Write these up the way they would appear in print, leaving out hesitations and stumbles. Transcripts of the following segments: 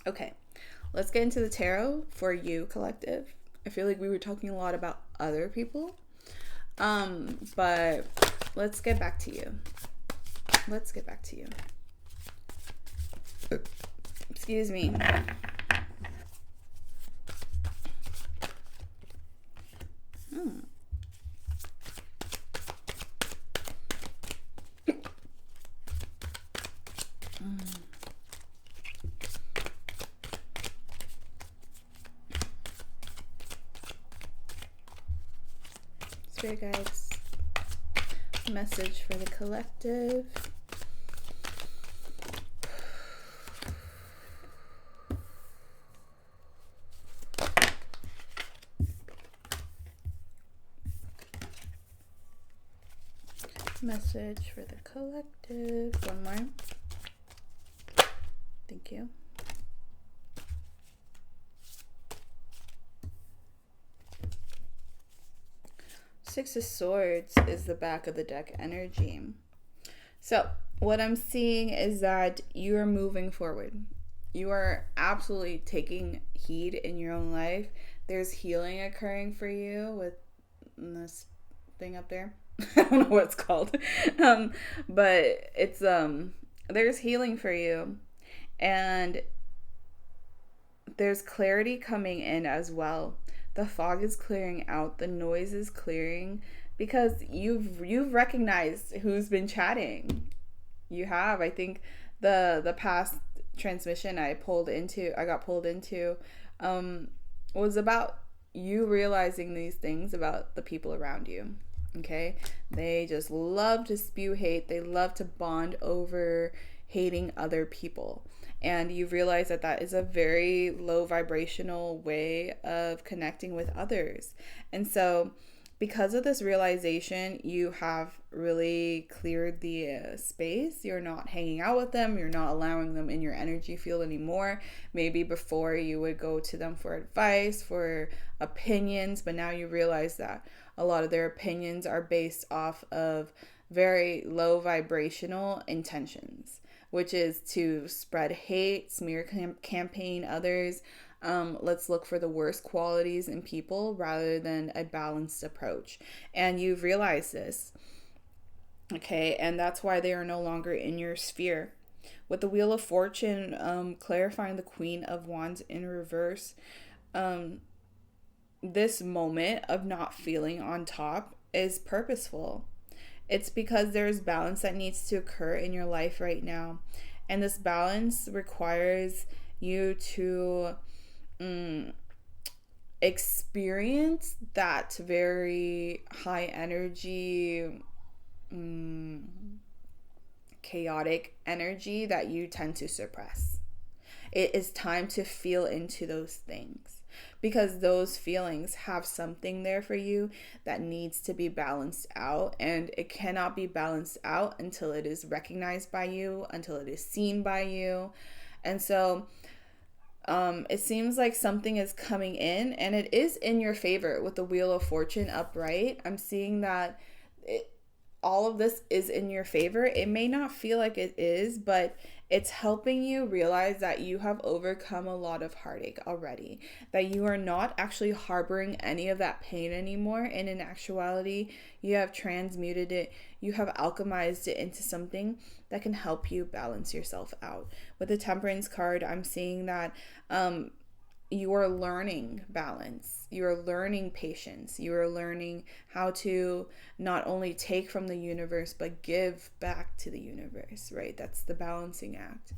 Okay, let's get into the tarot for you, collective. I feel like we were talking a lot about other people. But let's get back to you. Let's get back to you. Excuse me. Spirit guides, message for the collective. Message for the collective. One more. Thank you. Six of Swords is the back of the deck energy. So what I'm seeing is that you are moving forward. You are absolutely taking heed in your own life. There's healing occurring for you with this thing up there. I don't know what it's called. But it's there's healing for you, and there's clarity coming in as well. The fog is clearing out, the noise is clearing, because you've recognized who's been chatting. You have. I think the past transmission I got pulled into was about you realizing these things about the people around you. Okay? They just love to spew hate. They love to bond over hating other people. And you realize that that is a very low vibrational way of connecting with others. And so because of this realization, you have really cleared the space. You're not hanging out with them. You're not allowing them in your energy field anymore. Maybe before you would go to them for advice, for opinions, but now you realize that a lot of their opinions are based off of very low vibrational intentions, which is to spread hate, smear campaign others. Let's look for the worst qualities in people rather than a balanced approach. And you've realized this, okay? And that's why they are no longer in your sphere. With the Wheel of Fortune clarifying the Queen of Wands in reverse, this moment of not feeling on top is purposeful. It's because there's balance that needs to occur in your life right now. And this balance requires you to experience that very high energy, chaotic energy that you tend to suppress. It is time to feel into those things, because those feelings have something there for you that needs to be balanced out, and it cannot be balanced out until it is recognized by you, until it is seen by you. And so it seems like something is coming in, and it is in your favor with the Wheel of Fortune upright. I'm seeing that all of this is in your favor. It may not feel like it is, but it's helping you realize that you have overcome a lot of heartache already, that you are not actually harboring any of that pain anymore. And in actuality, you have transmuted it, you have alchemized it into something that can help you balance yourself out. With the Temperance card, I'm seeing that you are learning balance, you are learning patience, you are learning how to not only take from the universe but give back to the universe, right? That's the balancing act.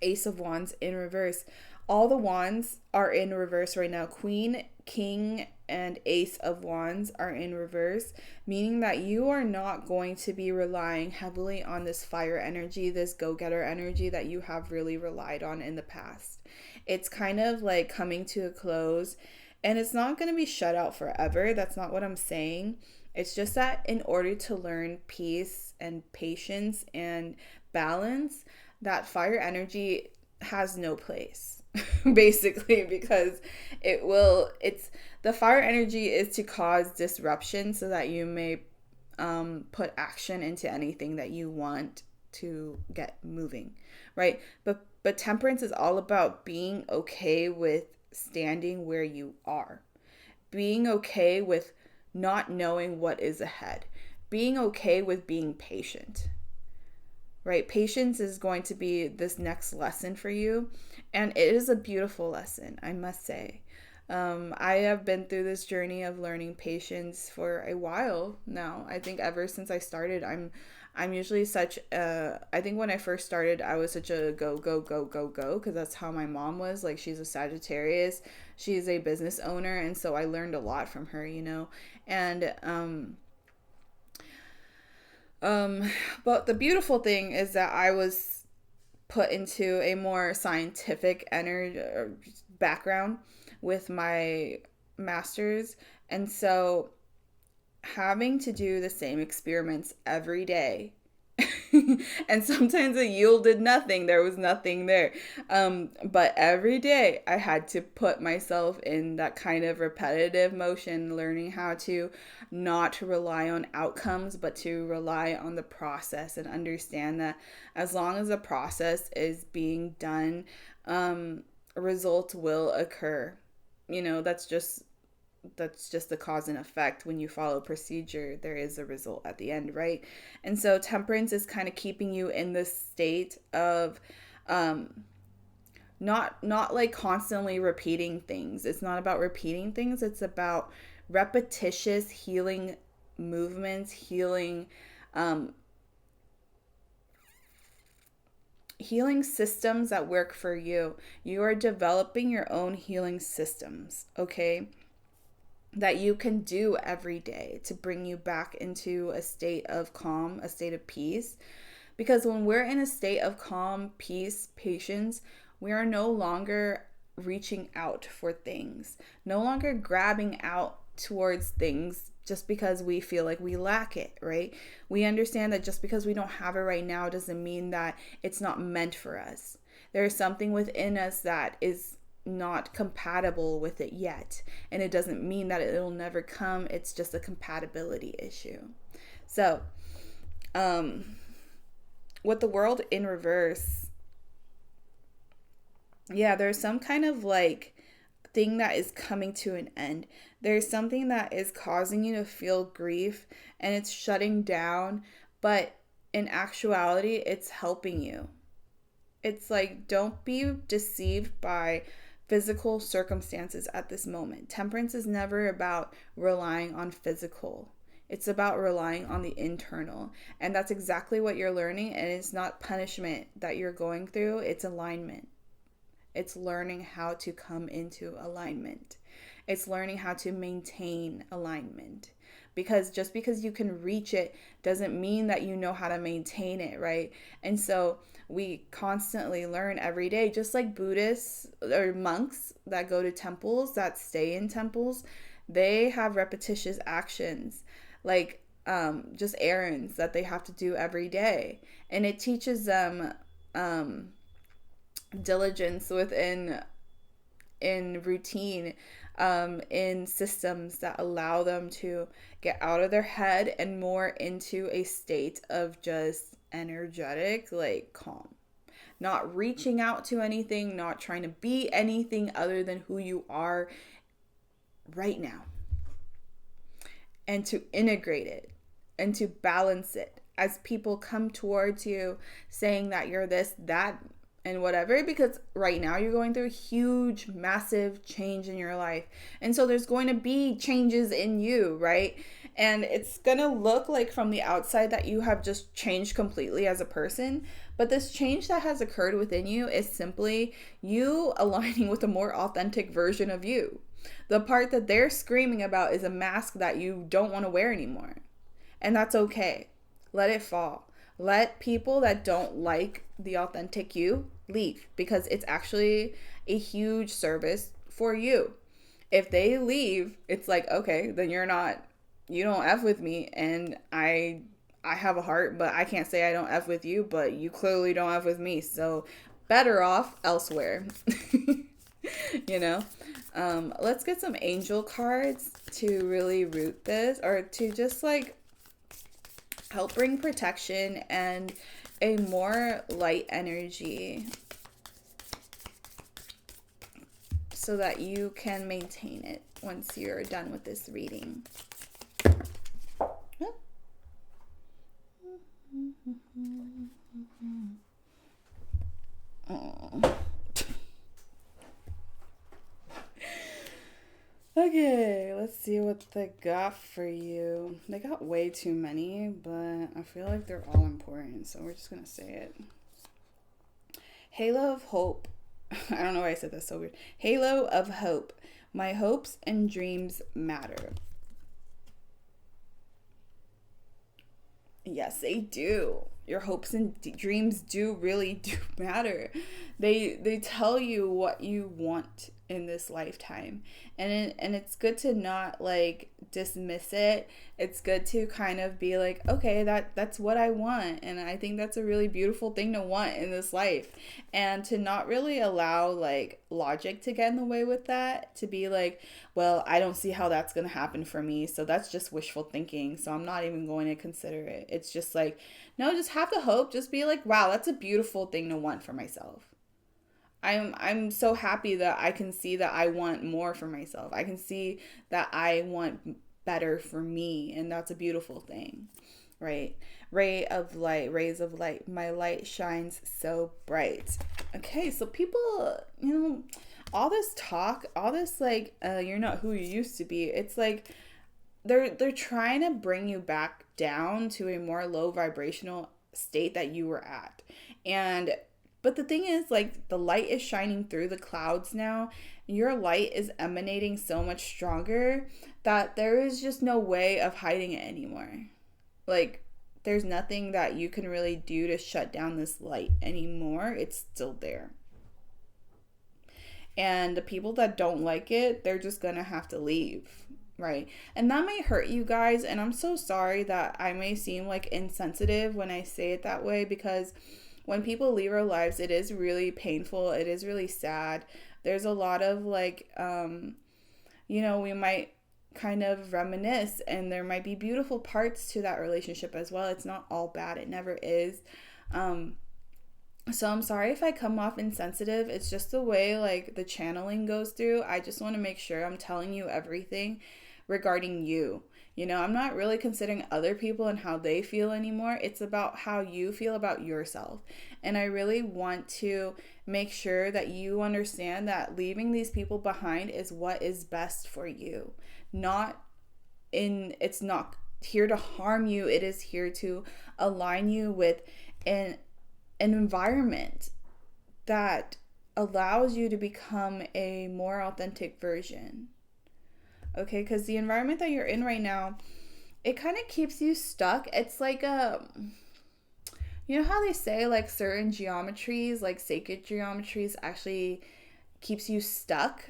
Ace of Wands in reverse. All the wands are in reverse right now. Queen, King, and Ace of Wands are in reverse, meaning that you are not going to be relying heavily on this fire energy, this go-getter energy that you have really relied on in the past. It's kind of like coming to a close, and it's not going to be shut out forever. That's not what I'm saying. It's just that in order to learn peace and patience and balance, that fire energy has no place. Basically, because it's the fire energy is to cause disruption so that you may put action into anything that you want to get moving, right? But temperance is all about being okay with standing where you are, being okay with not knowing what is ahead, being okay with being patient, right? Patience is going to be this next lesson for you. And it is a beautiful lesson, I must say. I have been through this journey of learning patience for a while now. I think ever since I started, I'm usually such a, I think when I first started, I was such a go, go, go, go, go, because that's how my mom was. Like, she's a Sagittarius. She's a business owner. And so I learned a lot from her, you know? And, but the beautiful thing is that I was put into a more scientific energy background with my master's. And so having to do the same experiments every day and sometimes it yielded nothing. There was nothing there. But every day I had to put myself in that kind of repetitive motion, learning how to not rely on outcomes, but to rely on the process and understand that as long as the process is being done, results will occur. You know, that's just the cause and effect. When you follow procedure, there is a result at the end, right? And so temperance is kind of keeping you in this state of not like constantly repeating things. It's not about repeating things. It's about repetitious healing movements, healing systems that work for you. You are developing your own healing systems, okay? That you can do every day to bring you back into a state of calm, a state of peace. Because when we're in a state of calm, peace, patience, we are no longer reaching out for things, no longer grabbing out towards things just because we feel like we lack it, right? We understand that just because we don't have it right now doesn't mean that it's not meant for us. There is something within us that is not compatible with it yet, and it doesn't mean that it'll never come. It's just a compatibility issue. So with the world in reverse, yeah, there's some kind of like thing that is coming to an end. There's something that is causing you to feel grief and it's shutting down, but in actuality it's helping you. It's like, don't be deceived by physical circumstances at this moment. Temperance is never about relying on physical. It's about relying on the internal. And that's exactly what you're learning. And it's not punishment that you're going through. It's alignment. It's learning how to come into alignment. It's learning how to maintain alignment. Because just because you can reach it doesn't mean that you know how to maintain it, right? And so we constantly learn every day, just like Buddhists or monks that go to temples, that stay in temples, they have repetitious actions, like just errands that they have to do every day. And it teaches them diligence in routine, in systems that allow them to get out of their head and more into a state of just energetic, like calm, not reaching out to anything, not trying to be anything other than who you are right now, and to integrate it and to balance it as people come towards you saying that you're this, that, and whatever, because right now you're going through a huge, massive change in your life. And so there's going to be changes in you, right? And it's going to look like from the outside that you have just changed completely as a person. But this change that has occurred within you is simply you aligning with a more authentic version of you. The part that they're screaming about is a mask that you don't want to wear anymore. And that's okay. Let it fall. Let people that don't like the authentic you leave, because it's actually a huge service for you. If they leave, it's like, okay, then you don't F with me, and I have a heart, but I can't say I don't F with you, but you clearly don't F with me. So better off elsewhere. You know? Let's get some angel cards to really root this, or to just like help bring protection and a more light energy so that you can maintain it once you're done with this reading. Oh. Okay, let's see what they got for you. They got way too many, but I feel like they're all important, so we're just gonna say it. Halo of Hope. I don't know why I said that so weird. Halo of Hope. My hopes and dreams matter. Yes, they do. Your hopes and dreams do really do matter. They tell you what you want in this lifetime. And it's good to not like dismiss it. It's good to kind of be like, okay, that's what I want. And I think that's a really beautiful thing to want in this life. And to not really allow like logic to get in the way with that, to be like, well, I don't see how that's going to happen for me. So that's just wishful thinking. So I'm not even going to consider it. It's just like, no, just have the hope. Just be like, wow, that's a beautiful thing to want for myself. I'm so happy that I can see that I want more for myself. I can see that I want better for me, and that's a beautiful thing, right? Rays of light. My light shines so bright. Okay, so people, all this talk, all this like, you're not who you used to be. It's like they're trying to bring you back down to a more low vibrational state that you were at, but the thing is, like, the light is shining through the clouds now. Your light is emanating so much stronger that there is just no way of hiding it anymore. Like, there's nothing that you can really do to shut down this light anymore. It's still there. And the people that don't like it, they're just gonna have to leave, right? And that may hurt you guys. And I'm so sorry that I may seem like insensitive when I say it that way, because when people leave our lives, it is really painful. It is really sad. There's a lot of like, we might kind of reminisce, and there might be beautiful parts to that relationship as well. It's not all bad. It never is. So I'm sorry if I come off insensitive. It's just the way like the channeling goes through. I just want to make sure I'm telling you everything regarding you. I'm not really considering other people and how they feel anymore. It's about how you feel about yourself. And I really want to make sure that you understand that leaving these people behind is what is best for you. It's not here to harm you. It is here to align you with an environment that allows you to become a more authentic version. Okay, because the environment that you're in right now, it kind of keeps you stuck. It's like you know how they say like certain geometries, like sacred geometries, actually keeps you stuck?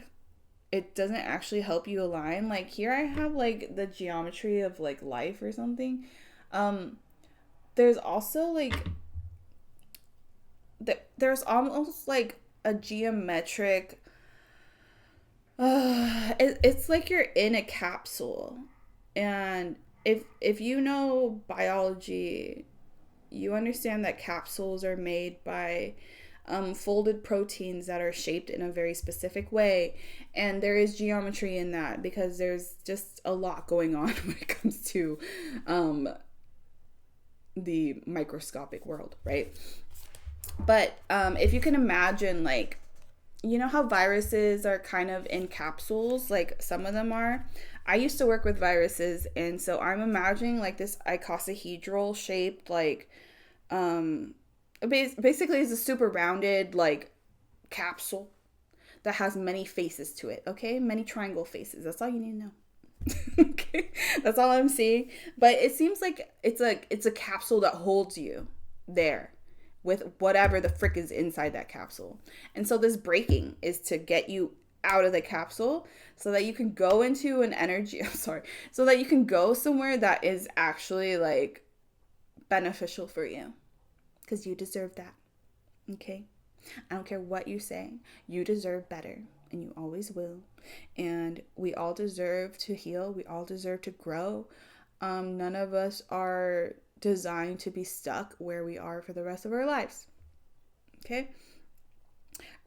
It doesn't actually help you align. Like here I have like the geometry of like life or something. There's also like, there's almost like a geometric, it's like you're in a capsule. And if you know biology, you understand that capsules are made by folded proteins that are shaped in a very specific way. And there is geometry in that because there's just a lot going on when it comes to the microscopic world, right? But if you can imagine, like, you know how viruses are kind of in capsules, like some of them are. I used to work with viruses, and so I'm imagining like this icosahedral shaped, like, basically it's a super rounded like capsule that has many faces to it. Okay, many triangle faces. That's all you need to know. Okay, that's all I'm seeing. But it seems like it's a capsule that holds you there with whatever the frick is inside that capsule. And so this breaking is to get you out of the capsule so that you can go into an energy, so that you can go somewhere that is actually like beneficial for you, because you deserve that. Okay, I don't care what you say, you deserve better, and you always will. And we all deserve to heal. We all deserve to grow. None of us are designed to be stuck where we are for the rest of our lives. Okay?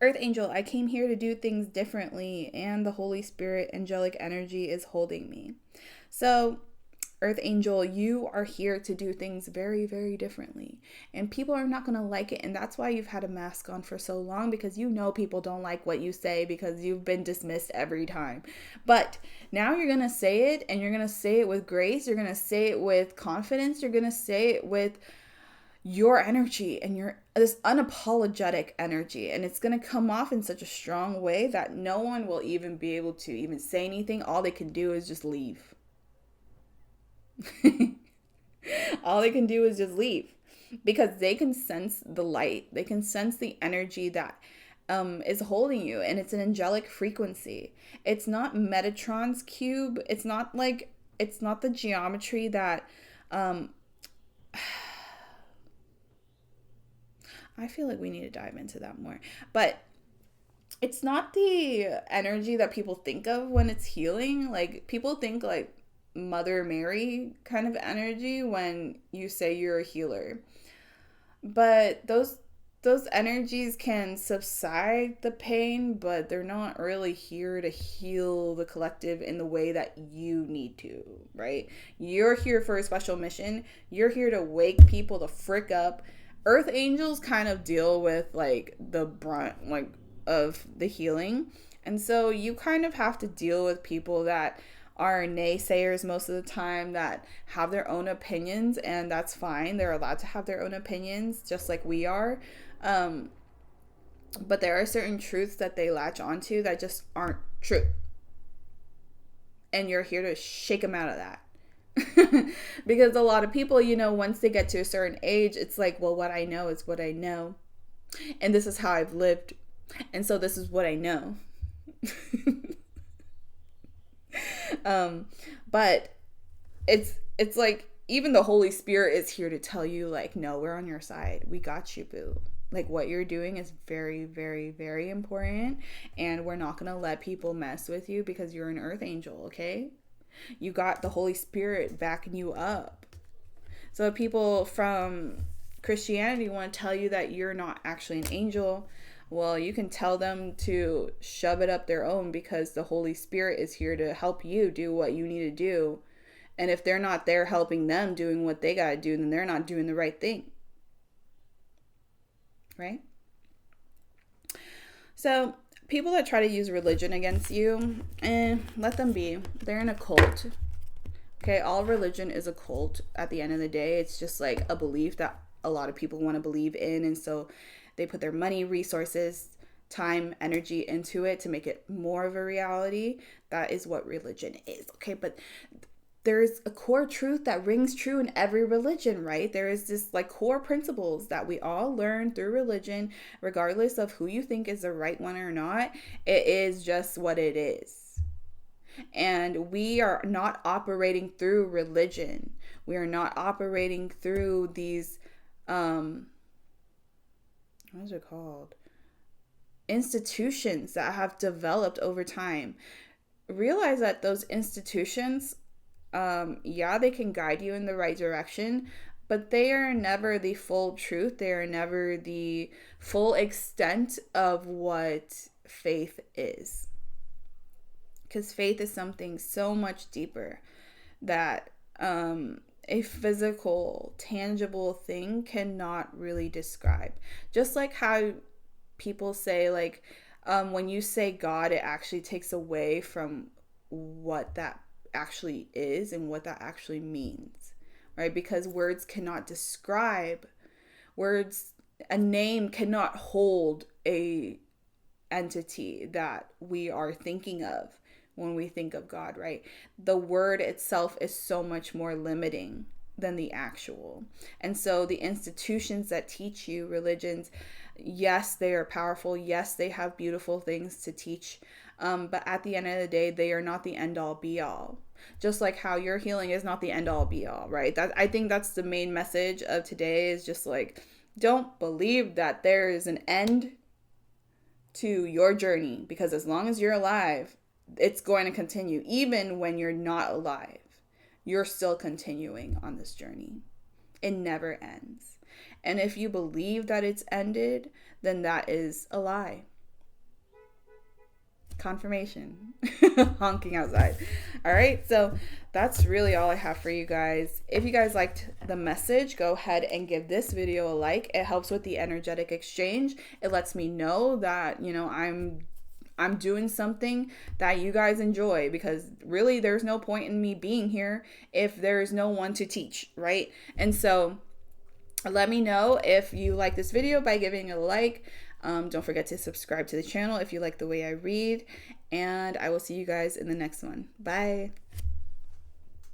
Earth Angel, I came here to do things differently, and the Holy Spirit, angelic energy, is holding me. So, Earth Angel, you are here to do things very, very differently. And people are not going to like it. And that's why you've had a mask on for so long, because you know people don't like what you say because you've been dismissed every time. But now you're going to say it, and you're going to say it with grace. You're going to say it with confidence. You're going to say it with your energy and your this unapologetic energy, and it's going to come off in such a strong way that no one will even be able to even say anything. All they can do is just leave. All they can do is just leave, because they can sense the light, they can sense the energy that is holding you, and it's an angelic frequency. It's not Metatron's cube. It's not the geometry that I feel like we need to dive into that more. But it's not the energy that people think of when it's healing. Like, people think like Mother Mary kind of energy when you say you're a healer. But those energies can subside the pain, but they're not really here to heal the collective in the way that you need to, right? You're here for a special mission. You're here to wake people the frick up. Earth Angels kind of deal with like the brunt like of the healing. And so you kind of have to deal with people that are naysayers most of the time, that have their own opinions, and that's fine. They're allowed to have their own opinions just like we are. But there are certain truths that they latch onto that just aren't true. And you're here to shake them out of that. Because a lot of people, once they get to a certain age, it's like, well, what I know is what I know. And this is how I've lived. And so this is what I know. But it's like, even the Holy Spirit is here to tell you, like, no, we're on your side. We got you, boo. Like, what you're doing is very, very, very important. And we're not going to let people mess with you because you're an Earth Angel, okay? You got the Holy Spirit backing you up. So people from Christianity want to tell you that you're not actually an angel. Well, you can tell them to shove it up their own, because the Holy Spirit is here to help you do what you need to do. And if they're not there helping them doing what they got to do, then they're not doing the right thing. Right? So people that try to use religion against you, let them be. They're in a cult. Okay, all religion is a cult at the end of the day. It's just like a belief that a lot of people want to believe in, and so they put their money, resources, time, energy into it to make it more of a reality. That is what religion is. Okay, but there's a core truth that rings true in every religion, right? There is this like core principles that we all learn through religion, regardless of who you think is the right one or not. It is just what it is. And we are not operating through religion. We are not operating through these, what is it called? Institutions that have developed over time. Realize that those institutions, they can guide you in the right direction, but they are never the full truth. They are never the full extent of what faith is. Because faith is something so much deeper that a physical, tangible thing cannot really describe. Just like how people say, like, when you say God, it actually takes away from what that actually is and what that actually means, right? Because words cannot describe, a name cannot hold a entity that we are thinking of when we think of God, right? The word itself is so much more limiting than the actual. And so the institutions that teach you, religions, yes, they are powerful. Yes, they have beautiful things to teach. But at the end of the day, they are not the end all be all. Just like how your healing is not the end all be all, right? I think that's the main message of today, is just like, don't believe that there is an end to your journey, because as long as you're alive, it's going to continue. Even when you're not alive, you're still continuing on this journey. It never ends. And if you believe that it's ended, then that is a lie. Confirmation. Honking outside. All right, so that's really all I have for you guys. If you guys liked the message, go ahead and give this video a like. It helps with the energetic exchange. It lets me know that, you know, I'm doing something that you guys enjoy, because really there's no point in me being here if there's no one to teach, right? And so let me know if you like this video by giving a like. Don't forget to subscribe to the channel if you like the way I read, and I will see you guys in the next one. Bye.